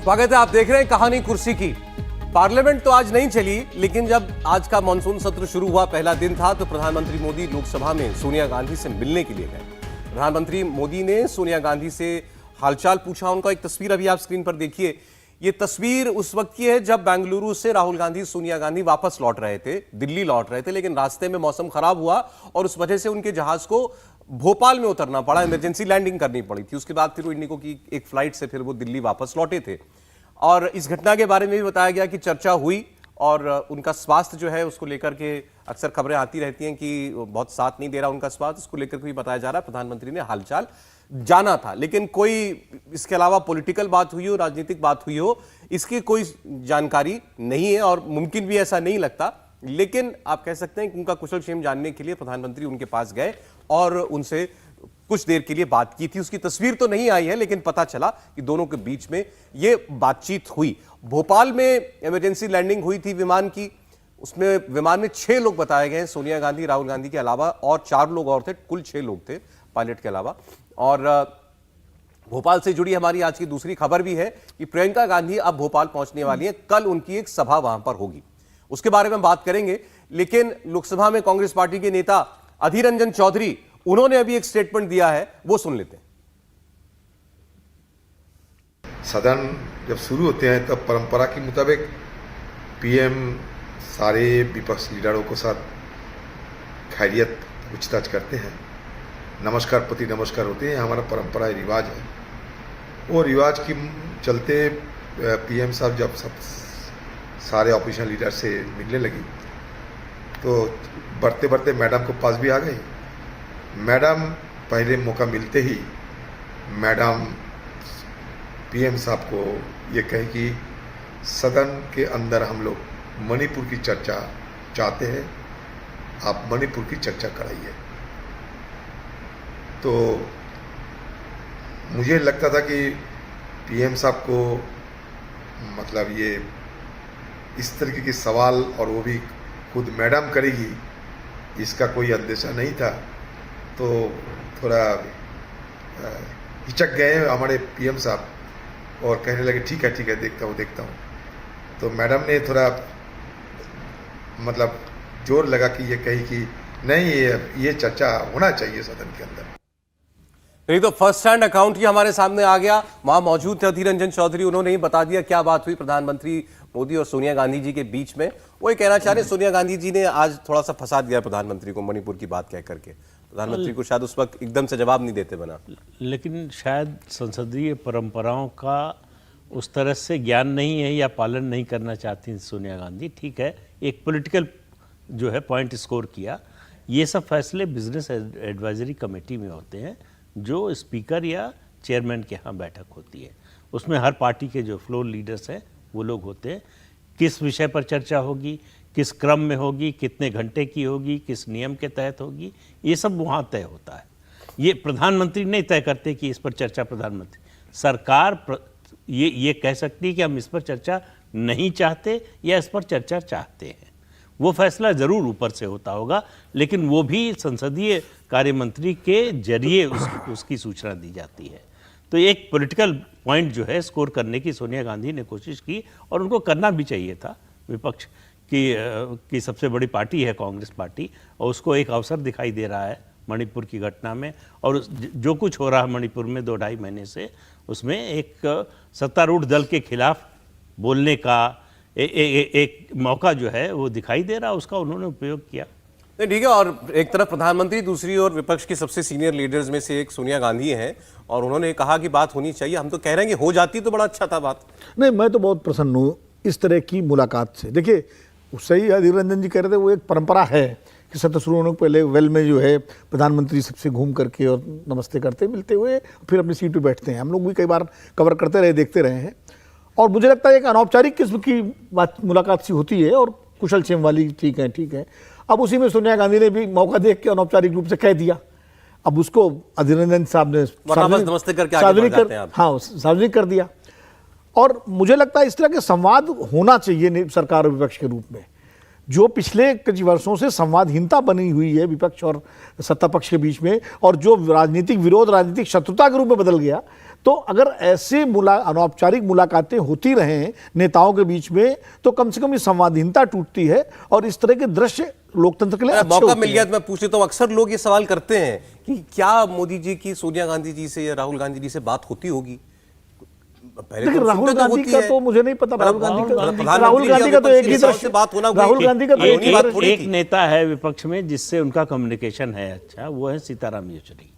स्वागत है, आप देख रहे हैं कहानी कुर्सी की। पार्लियामेंट तो आज नहीं चली, लेकिन जब आज का मानसून सत्र शुरू हुआ, पहला दिन था, तो प्रधानमंत्री मोदी लोकसभा में सोनिया गांधी से मिलने के लिए गए। प्रधानमंत्री मोदी ने सोनिया गांधी से हालचाल पूछा। उनका एक तस्वीर अभी आप स्क्रीन पर देखिए। ये तस्वीर उस वक्त की है जब बेंगलुरु से राहुल गांधी, सोनिया गांधी वापस लौट रहे थे, दिल्ली लौट रहे थे, लेकिन रास्ते में मौसम खराब हुआ और उस वजह से उनके जहाज को भोपाल में उतरना पड़ा, इमरजेंसी लैंडिंग करनी पड़ी थी। उसके बाद फिर वो इंडिगो की एक फ्लाइट से फिर वो दिल्ली वापस लौटे थे। और इस घटना के बारे में भी बताया गया कि चर्चा हुई और उनका स्वास्थ्य जो है उसको लेकर के अक्सर खबरें आती रहती हैं कि बहुत साथ नहीं दे रहा उनका स्वास्थ्य, उसको लेकर के भी बताया जा रहा है। प्रधानमंत्री ने हालचाल जाना था, लेकिन कोई इसके अलावा पॉलिटिकल बात हुई हो, राजनीतिक बात हुई हो, इसकी कोई जानकारी नहीं है और मुमकिन भी ऐसा नहीं लगता। लेकिन आप कह सकते हैं कि उनका कुशल क्षेम जानने के लिए प्रधानमंत्री उनके पास गए और उनसे कुछ देर के लिए बात की थी। उसकी तस्वीर तो नहीं आई है, लेकिन पता चला कि दोनों के बीच में ये बातचीत हुई। भोपाल में इमरजेंसी लैंडिंग हुई थी विमान की। उसमें विमान में 6 लोग बताए गए हैं, सोनिया गांधी, राहुल गांधी के अलावा, और 4 लोग और थे, कुल 6 लोग थे पायलट के अलावा। और भोपाल से जुड़ी हमारी आज की दूसरी खबर भी है कि प्रियंका गांधी अब भोपाल पहुंचने वाली है। कल उनकी एक सभा वहां पर होगी, उसके बारे में बात करेंगे। लेकिन लोकसभा में कांग्रेस पार्टी के नेता अधीर रंजन चौधरी, उन्होंने अभी एक स्टेटमेंट दिया है, वो सुन लेते हैं। सदन जब शुरू होते हैं तब परंपरा के मुताबिक पीएम सारे विपक्ष लीडरों के साथ खैरियत पूछताछ करते हैं, नमस्कार प्रति नमस्कार होते हैं। हमारा परंपरा रिवाज है। वो रिवाज के चलते पीएम साहब जब सब सारे ऑपोजिशन लीडर से मिलने लगी तो बढ़ते बढ़ते मैडम को पास भी आ गई। मैडम पहले मौका मिलते ही मैडम पीएम साहब को ये कहे कि सदन के अंदर हम लोग मणिपुर की चर्चा चाहते हैं, आप मणिपुर की चर्चा कराइए। तो मुझे लगता था कि पीएम साहब को मतलब ये इस तरीके के सवाल और वो भी खुद मैडम करेगी, इसका कोई अंदेशा नहीं था। तो थोड़ा हिचक गए हमारे पीएम साहब और कहने लगे ठीक है देखता हूँ। तो मैडम ने थोड़ा मतलब जोर लगा कि ये कही कि नहीं, ये चर्चा होना चाहिए सदन के अंदर। नहीं तो फर्स्ट हैंड अकाउंट ही हमारे सामने आ गया। वहां मौजूद थे अधीर रंजन चौधरी, उन्होंने ही बता दिया क्या बात हुई प्रधानमंत्री मोदी और सोनिया गांधी जी के बीच में। वो ये कहना चाह रहे सोनिया गांधी जी ने आज थोड़ा सा फंसा दिया प्रधानमंत्री को मणिपुर की बात कह करके। प्रधानमंत्री को शायद उस वक्त एकदम से जवाब नहीं देते बना, लेकिन शायद संसदीय परंपराओं का उस तरह से ज्ञान नहीं है या पालन नहीं करना चाहती सोनिया गांधी। ठीक है, एक पॉलिटिकल जो है पॉइंट स्कोर किया। ये सब फैसले बिजनेस एडवाइजरी कमेटी में होते हैं, जो स्पीकर या चेयरमैन के यहाँ बैठक होती है। उसमें हर पार्टी के जो फ्लोर लीडर्स हैं वो लोग होते हैं। किस विषय पर चर्चा होगी, किस क्रम में होगी, कितने घंटे की होगी, किस नियम के तहत होगी, ये सब वहाँ तय होता है। ये प्रधानमंत्री नहीं तय करते कि इस पर चर्चा प्रधानमंत्री, सरकार ये कह सकती है कि हम इस पर चर्चा नहीं चाहते या इस पर चर्चा चाहते हैं। वो फैसला ज़रूर ऊपर से होता होगा, लेकिन वो भी संसदीय कार्य मंत्री के जरिए उसकी सूचना दी जाती है। तो एक पॉलिटिकल पॉइंट जो है स्कोर करने की सोनिया गांधी ने कोशिश की और उनको करना भी चाहिए था। विपक्ष की सबसे बड़ी पार्टी है कांग्रेस पार्टी, और उसको एक अवसर दिखाई दे रहा है मणिपुर की घटना में। और जो कुछ हो रहा है मणिपुर में 2-2.5 महीने से, उसमें एक सत्तारूढ़ दल के खिलाफ बोलने का एक मौका जो है वो दिखाई दे रहा है, उसका उन्होंने उपयोग किया। नहीं ठीक है। और एक तरफ प्रधानमंत्री, दूसरी ओर विपक्ष की सबसे सीनियर लीडर्स में से एक सोनिया गांधी हैं और उन्होंने कहा कि बात होनी चाहिए। हम तो कह रहे हैं कि हो जाती तो बड़ा अच्छा था बात। नहीं, मैं तो बहुत प्रसन्न हूँ इस तरह की मुलाकात से। देखिए, सही अधीर रंजन जी कह रहे थे, वो एक परंपरा है कि सत्र शुरू होने को पहले वेल में जो है प्रधानमंत्री सबसे घूम करके और नमस्ते करते मिलते हुए फिर अपनी सीट पर बैठते हैं। हम लोग भी कई बार कवर करते रहे, देखते रहे हैं। और मुझे लगता है एक अनौपचारिक किस्म की मुलाकात सी होती है और कुशल क्षेम वाली। ठीक है। अब उसी में सोनिया गांधी ने भी मौका देख के अनौपचारिक रूप से कह दिया। अब उसको अधीर रंजन साहब ने सार्वजनिक कर दिया। और मुझे लगता है इस तरह के संवाद होना चाहिए सरकार और विपक्ष के रूप में। जो पिछले कुछ वर्षों से संवादहीनता बनी हुई है विपक्ष और सत्ता पक्ष के बीच में, और जो राजनीतिक विरोध राजनीतिक शत्रुता के रूप में बदल गया, तो अगर ऐसे अनौपचारिक मुलाकातें होती रहें नेताओं के बीच में, तो कम से कम ये संवादहीनता टूटती है और इस तरह के दृश्य लोकतंत्र के लिए अच्छे मौका होते मिल गया हैं। तो मैं पूछ लेता हूं, अक्सर लोग ये सवाल करते हैं कि क्या मोदी जी की सोनिया गांधी जी से या राहुल गांधी जी से बात होती होगी? पहले लेकिन तो राहुल सुनते गांधी होती का है। तो मुझे नहीं पता। राहुल गांधी का तो एक ही नेताओं दृश्य, से बात होना कोई- राहुल गांधी का तो एक ही बात दृश्य। थोड़ी एक थी। नेता है विपक्ष में जिससे उनका कम्युनिकेशन है अच्छा, वो है सीताराम येचुरी।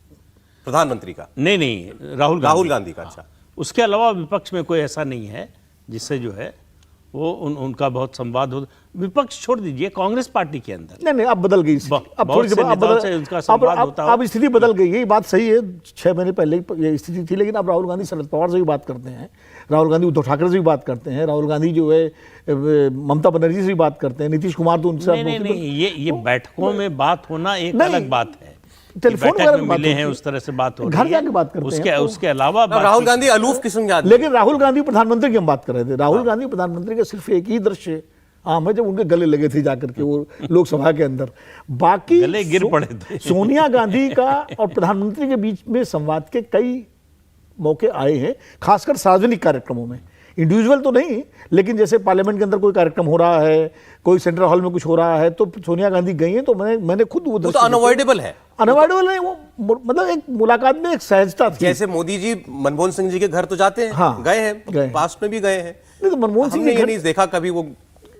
प्रधानमंत्री का? नहीं, राहुल गांधी का। अच्छा, उसके अलावा विपक्ष में कोई ऐसा नहीं है जिससे जो है वो उनका बहुत संवाद हो। विपक्ष छोड़ दीजिए, कांग्रेस पार्टी के अंदर नहीं, अब बदल गई स्थिति। अब बहुत थोड़ी से सी अब नेताओं से उनका संवाद होता हो। अब स्थिति बदल गई, यही बात सही है। 6 महीने पहले ये स्थिति थी, लेकिन अब राहुल गांधी शरद पवार से भी बात करते हैं, राहुल गांधी उद्धव ठाकरे से भी बात करते हैं, राहुल गांधी जो है ममता बनर्जी से भी बात करते हैं, नीतीश कुमार तो उनसे नहीं, ये बैठकों में बात होना एक नहीं, अलग बात है। टेलीफोन बैठक वगैरह में में बात मिले होती हैं, है। उस तरह से बात हो घर रही है। जाके बात करते हैं, उसके अलावा राहुल गांधी अलूफ किस्म के आदमी। लेकिन राहुल गांधी प्रधानमंत्री की हम बात कर रहे थे। राहुल गांधी प्रधानमंत्री का सिर्फ एक ही दृश्य आम है, जब उनके गले लगे थे जाकर के वो लोकसभा के अंदर। बाकी गले गिर पड़े थे। सोनिया गांधी का और प्रधानमंत्री के बीच में संवाद के कई मौके आए हैं, खासकर सार्वजनिक कार्यक्रमों में। इंडिविजुअल तो नहीं, लेकिन जैसे पार्लियामेंट के अंदर कोई कार्यक्रम हो रहा है, कोई सेंट्रल हॉल में कुछ हो रहा है, तो सोनिया गांधी गई हैं, तो मैंने खुद वो वो तो अनअवॉइडेबल है। अनअवॉइडेबल नहीं, वो मतलब एक मुलाकात में एक सहजता थी। जैसे मोदी जी मनमोहन सिंह जी के घर तो जाते हैं, हाँ, गए गए। हैं, पास्ट में भी गए हैं। नहीं तो मनमोहन सिंह हमने के ये घर नहीं देखा कभी वो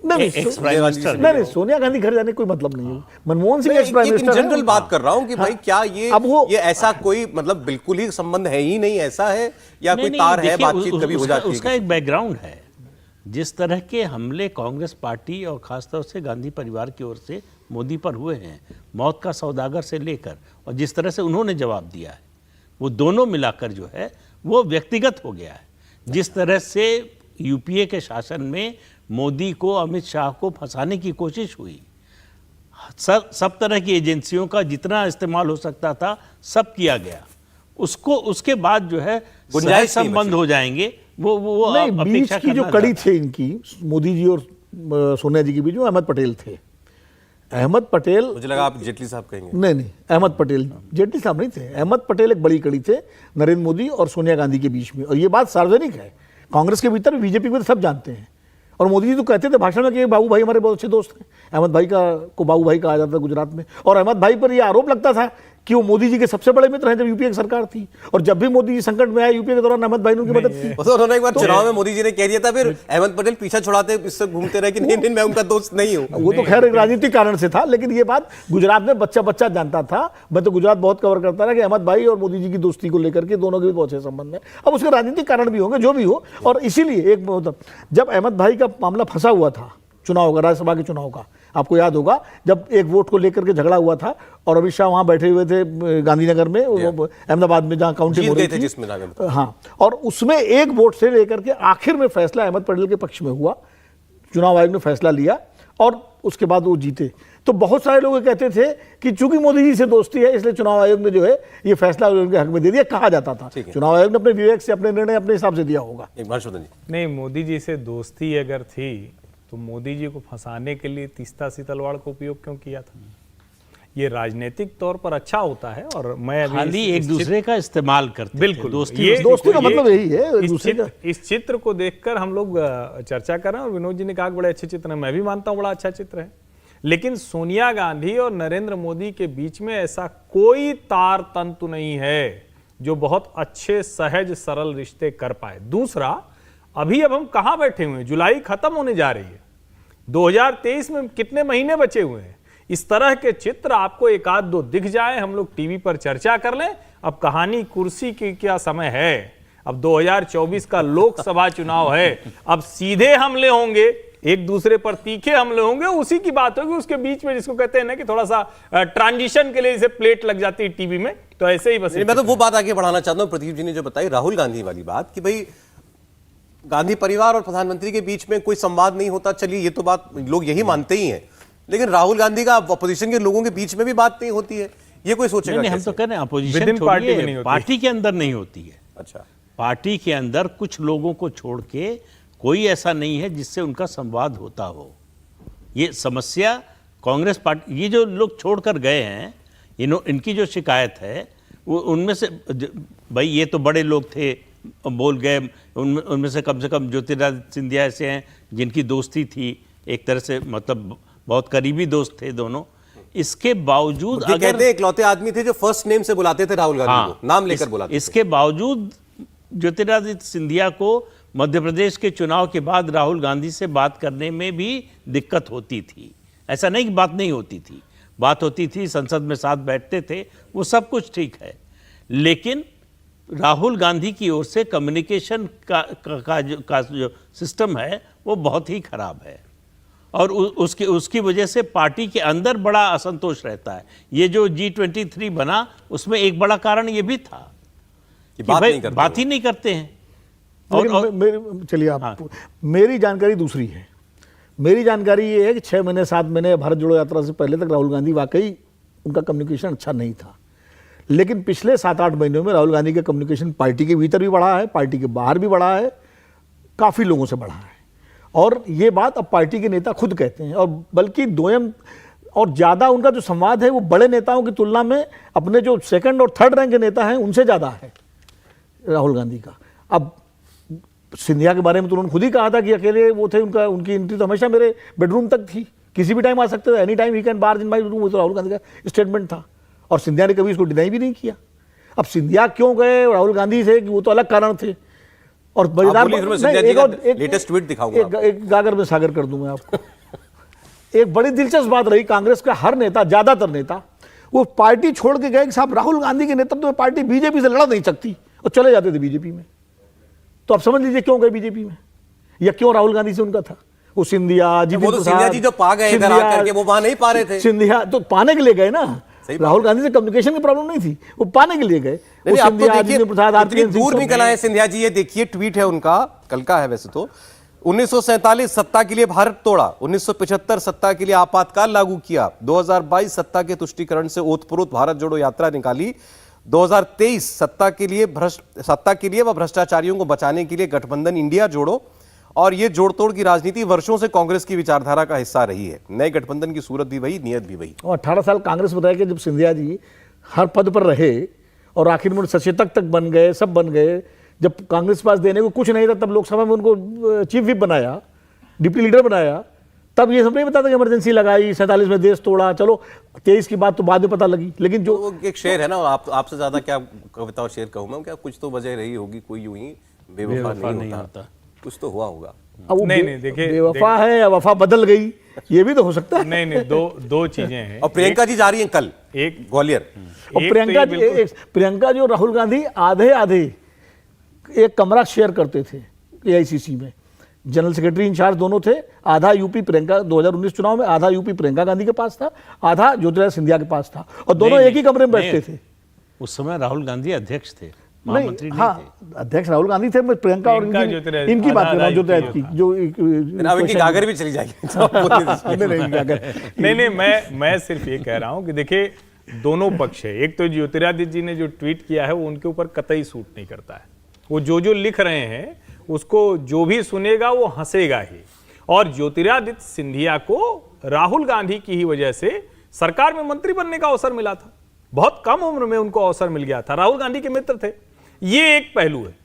नहीं, एक्स प्राइम मिनिस्टर नहीं, सोनिया गांधी घर जाने का कोई मतलब नहीं है। मनमोहन सिंह एक्स प्राइम इन मिनिस्टर जनरल बात कर रहा हूं कि भाई क्या ये ऐसा कोई मतलब बिल्कुल ही संबंध है ही नहीं, ऐसा है या कोई तार है, बातचीत कभी हो जाती है? उसका एक बैकग्राउंड है। जिस तरह के हमले कांग्रेस पार्टी और खासतौर से गांधी परिवार की ओर से मोदी पर हुए हैं, मौत का सौदागर से लेकर, और जिस तरह से उन्होंने जवाब दिया है, वो दोनों मिलाकर जो है वो व्यक्तिगत हो गया है। जिस तरह से यूपीए के शासन में मोदी को, अमित शाह को फंसाने की कोशिश हुई, सब तरह की एजेंसियों का जितना इस्तेमाल हो सकता था सब किया गया, उसके बाद जो है गुंजाइश संबंध हो जाएंगे। वो नहीं, बीच अपेक्षा की जो करना कड़ी चाहता थे इनकी, मोदी जी और सोनिया जी के बीच में, अहमद पटेल थे। अहमद पटेल, मुझे लगा आप जेटली साहब कहेंगे। नहीं, अहमद पटेल, जेटली साहब नहीं थे। अहमद पटेल एक बड़ी कड़ी थे नरेंद्र मोदी और सोनिया गांधी के बीच में, और ये बात सार्वजनिक है। कांग्रेस के भीतर, बीजेपी में सब जानते हैं। और मोदी जी तो कहते थे भाषण में कि बाबू भाई हमारे बहुत अच्छे दोस्त हैं। अहमद भाई को बाबू भाई कहा जाता था गुजरात में, और अहमद भाई पर यह आरोप लगता था कि वो मोदी जी के सबसे बड़े मित्र हैं जब यूपीए की सरकार थी, और जब भी मोदी जी संकट में आए यूपीए के दौरान अहमद भाई ने उनकी मदद की। उन्होंने एक बार चुनाव में मोदी जी ने कह दिया था, फिर अहमद पटेल पीछा छुड़ाते इससे घूमते रहे कि नहीं मैं उनका दोस्त नहीं हूं। वो तो खैर एक राजनीतिक कारण से था, लेकिन ये बात गुजरात में बच्चा जानता था। मैं तो गुजरात बहुत कवर करता रहा कि अहमद भाई और मोदी जी की दोस्ती को लेकर के दोनों के भी बहुत अच्छे संबंध है। अब उसके राजनीतिक कारण भी होंगे, जो भी हो। और इसीलिए एक जब अहमद भाई का मामला फंसा हुआ था चुनाव का, राज्यसभा के चुनाव का, आपको याद होगा जब एक वोट को लेकर के झगड़ा हुआ था और अमित शाह वहां बैठे हुए थे गांधीनगर में, अहमदाबाद में, जहां काउंटिंग हो रही थी, जिसमें हाँ, और उसमें एक वोट से लेकर के आखिर में फैसला अहमद पटेल के पक्ष में हुआ। चुनाव आयोग ने फैसला लिया और उसके बाद वो जीते। तो बहुत सारे लोग कहते थे कि चूंकि मोदी जी से दोस्ती है इसलिए चुनाव आयोग ने जो है ये फैसला उनके हक में दे दिया, कहा जाता था। चुनाव आयोग ने अपने विवेक से अपने निर्णय अपने हिसाब से दिया होगा। नहीं, मोदी जी से दोस्ती अगर थी तो मोदी जी को फंसाने के लिए तीस्ता सी तलवार का उपयोग क्यों किया था? ये राजनीतिक तौर पर अच्छा होता है, और मैं खाली एक दूसरे का इस्तेमाल करते हैं। बिल्कुल, दोस्ती का मतलब यही है। इस चित्र को देखकर हम लोग चर्चा कर रहे हैं, और विनोद जी ने कहा बड़े अच्छे चित्र है, मैं भी मानता हूं बड़ा अच्छा चित्र है। लेकिन सोनिया गांधी और नरेंद्र मोदी के बीच में ऐसा कोई तार तंतु नहीं है जो बहुत अच्छे सहज सरल रिश्ते कर पाए। दूसरा, अभी अब हम कहां बैठे हुए हैं, जुलाई खत्म होने जा रही है, 2023 में कितने महीने बचे हुए हैं। इस तरह के चित्र आपको एक आध दो दिख जाए, हम लोग टीवी पर चर्चा कर लें। अब कहानी कुर्सी की क्या समय है, अब 2024 का लोकसभा चुनाव है, अब सीधे हमले होंगे, एक दूसरे पर तीखे हमले होंगे, उसी की बात होगी। उसके बीच में जिसको कहते हैं ना कि थोड़ा सा ट्रांजिशन के लिए जैसे प्लेट लग जाती है टीवी में, तो ऐसे ही बस। मैं तो वो बात आगे बढ़ाना चाहता हूं, प्रदीप जी ने जो बताई राहुल गांधी वाली बात कि भाई गांधी परिवार और प्रधानमंत्री के बीच में कोई संवाद नहीं होता, चलिए ये तो बात लोग यही मानते ही हैं, लेकिन राहुल गांधी का अपोजिशन के लोगों के बीच में भी बात नहीं होती है, ये कोई सोचेगा? नहीं, हम तो कह रहे हैं अपोजिशन छोड़िए, पार्टी के अंदर नहीं होती है। अच्छा, पार्टी के अंदर कुछ लोगों को छोड़ के कोई ऐसा नहीं है जिससे उनका संवाद होता हो। ये समस्या कांग्रेस पार्टी, ये जो लोग छोड़कर गए हैं, इनकी जो शिकायत है वो उनमें से भाई ये तो बड़े लोग थे, बोल गए, उनमें से कम ज्योतिरादित्य सिंधिया ऐसे हैं जिनकी दोस्ती थी, एक तरह से मतलब बहुत करीबी दोस्त थे दोनों। इसके बावजूद अगर कहते हैं इकलौते आदमी थे जो फर्स्ट नेम से बुलाते थे राहुल गांधी को, नाम लेकर बुलाते थे। इसके बावजूद ज्योतिरादित्य सिंधिया को मध्य प्रदेश के चुनाव के बाद राहुल गांधी से बात करने में भी दिक्कत होती थी। ऐसा नहीं कि बात नहीं होती थी, बात होती थी, संसद में साथ बैठते थे, वो सब कुछ ठीक है, लेकिन राहुल गांधी की ओर से कम्युनिकेशन का जो सिस्टम है वो बहुत ही खराब है, और उसकी वजह से पार्टी के अंदर बड़ा असंतोष रहता है। ये जो G23 बना, उसमें एक बड़ा कारण ये भी था कि बात ही नहीं करते हैं। और चलिए आप, मेरी जानकारी दूसरी है। मेरी जानकारी ये है कि 6 महीने 7 महीने भारत जोड़ो यात्रा से पहले तक राहुल गांधी वाकई उनका कम्युनिकेशन अच्छा नहीं था, लेकिन पिछले 7-8 महीनों में राहुल गांधी का कम्युनिकेशन पार्टी के भीतर भी बढ़ा है, पार्टी के बाहर भी बढ़ा है, काफ़ी लोगों से बढ़ा है। और ये बात अब पार्टी के नेता खुद कहते हैं, और बल्कि दोयम और ज़्यादा उनका जो संवाद है वो बड़े नेताओं की तुलना में अपने जो 2nd और 3rd रैंक के नेता हैं उनसे ज़्यादा है राहुल गांधी का। अब सिंधिया के बारे में तो उन्होंने खुद ही कहा था कि अकेले वो थे, उनकी एंट्री तो हमेशा मेरे बेडरूम तक थी, किसी भी टाइम आ सकते थे, any time he can barge in my room, वो तो राहुल गांधी का स्टेटमेंट था, और सिंधिया ने कभी इसको डिनाई भी नहीं किया। अब सिंधिया क्यों गए राहुल गांधी से, कि वो तो अलग कारण थे। और लेटेस्ट ट्वीट दिखाऊंगा, एक गागर में सागर कर दूं मैं आपको। एक बड़ी दिलचस्प बात रही, कांग्रेस का हर नेता, ज्यादातर नेता, वो पार्टी छोड़ के गए कि साहब राहुल गांधी के नेतृत्व में पार्टी बीजेपी से लड़ नहीं सकती, और चले जाते थे बीजेपी में। तो आप समझ लीजिए क्यों गए बीजेपी में, या क्यों राहुल गांधी से उनका था। वो सिंधिया सिंधिया जी जो पा गए इधर आकर के, वो वहां नहीं पा रहे थे। सिंधिया तो पाने के लिए गए ना, राहुल गांधी से कम्युनिकेशन की प्रॉब्लम नहीं थी, वो पाने के लिए गए। दूर निकल आए सिंधिया जी। ये देखिए ट्वीट है उनका, कल का है वैसे तो। 1947 सत्ता के लिए भारत तोड़ा, 1975 सत्ता के लिए आपातकाल लागू किया, 2022 सत्ता के तुष्टीकरण से ओतप्रोत भारत जोड़ो यात्रा निकाली, 2023 सत्ता के लिए व भ्रष्टाचारियों को बचाने के लिए गठबंधन इंडिया जोड़ो, और ये जोड़तोड़ की राजनीति वर्षों से कांग्रेस की विचारधारा का हिस्सा रही है। नए गठबंधन की सूरत भी वही, नियत भी वही। और 18 साल कांग्रेस में रह के जब सिंधिया जी हर पद पर रहे और आखिर में सचेतक तक बन गए, सब बन गए, जब कांग्रेस पास देने को कुछ नहीं था तब लोकसभा में उनको चीफ विप बनाया, डिप्टी लीडर बनाया, तब ये सब नहीं बताता कि इमरजेंसी लगाई, 47 में देश तोड़ा। चलो 23 की बात तो बाद में पता लगी, लेकिन जो तो एक शेर है ना, आपसे ज्यादा क्या कविता और शेर कहूँ मैं, क्या कुछ तो वजह रही होगी, कोई यूं ही बेवफा नहीं होता, कुछ तो हुआ होगा। अब नहीं देखिए, बेवफा है या वफा बदल गई, ये भी तो हो सकता है। नहीं, दो चीजें हैं। और प्रियंका जी जा रही हैं कल एक ग्वालियर, और प्रियंका जो राहुल गांधी आधे एक कमरा शेयर करते थे AICC में, जनरल सेक्रेटरी इंचार्ज दोनों थे। आधा यूपी प्रियंका 2019 चुनाव में, आधा यूपी प्रियंका गांधी के पास था, आधा ज्योतिरादित्य सिंधिया के पास था, और दोनों एक ही कमरे में बैठते थे। उस समय राहुल गांधी अध्यक्ष थे, महामंत्री नहीं थे। अध्यक्ष राहुल गांधी थे। मैं प्रियंका और इनकी बात कर रहा हूँ, ज्योतिरादित्य की, जो इनकी गागर भी चली जाएगी। नहीं, मैं सिर्फ ये कह रहा हूँ कि देखिए दोनों पक्ष है। एक तो ज्योतिरादित्य जी ने जो ट्वीट किया है वो उनके ऊपर कतई सूट नहीं करता है। वो जो लिख रहे हैं उसको जो भी सुनेगा वो हंसेगा ही। और ज्योतिरादित्य सिंधिया को राहुल गांधी की ही वजह से सरकार में मंत्री बनने का अवसर मिला था, बहुत कम उम्र में उनको अवसर मिल गया था, राहुल गांधी के मित्र थे। ये एक पहलू है।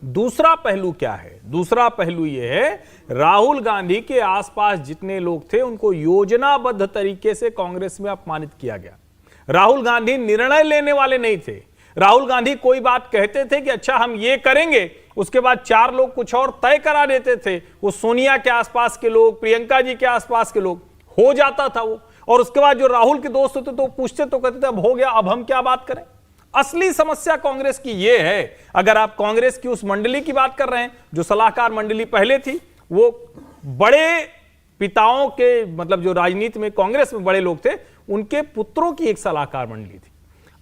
दूसरा पहलू क्या है? दूसरा पहलू यह है, राहुल गांधी के आसपास जितने लोग थे उनको योजनाबद्ध तरीके से कांग्रेस में अपमानित किया गया। राहुल गांधी निर्णय लेने वाले नहीं थे। राहुल गांधी कोई बात कहते थे कि अच्छा हम ये करेंगे, उसके बाद 4 लोग कुछ और तय करा देते थे। वो सोनिया के आसपास के लोग, प्रियंका जी के आसपास के लोग, हो जाता था वो। और उसके बाद जो राहुल के दोस्त होते तो पूछते तो कहते थे अब हो गया, अब हम क्या बात करें। असली समस्या कांग्रेस की ये है। अगर आप कांग्रेस की उस मंडली की बात कर रहे हैं जो सलाहकार मंडली पहले थी, वो बड़े पिताओं के, मतलब जो राजनीति में कांग्रेस में बड़े लोग थे उनके पुत्रों की एक सलाहकार मंडली थी।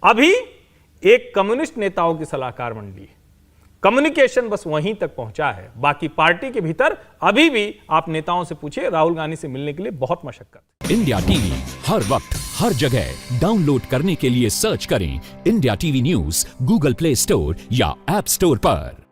अभी एक कम्युनिस्ट नेताओं की सलाहकार मंडली है। कम्युनिकेशन बस वहीं तक पहुंचा है, बाकी पार्टी के भीतर अभी भी आप नेताओं से पूछिए, राहुल गांधी से मिलने के लिए बहुत मशक्कत। इंडिया टीवी हर वक्त हर जगह डाउनलोड करने के लिए सर्च करें India TV news Google play store या ऐप स्टोर पर।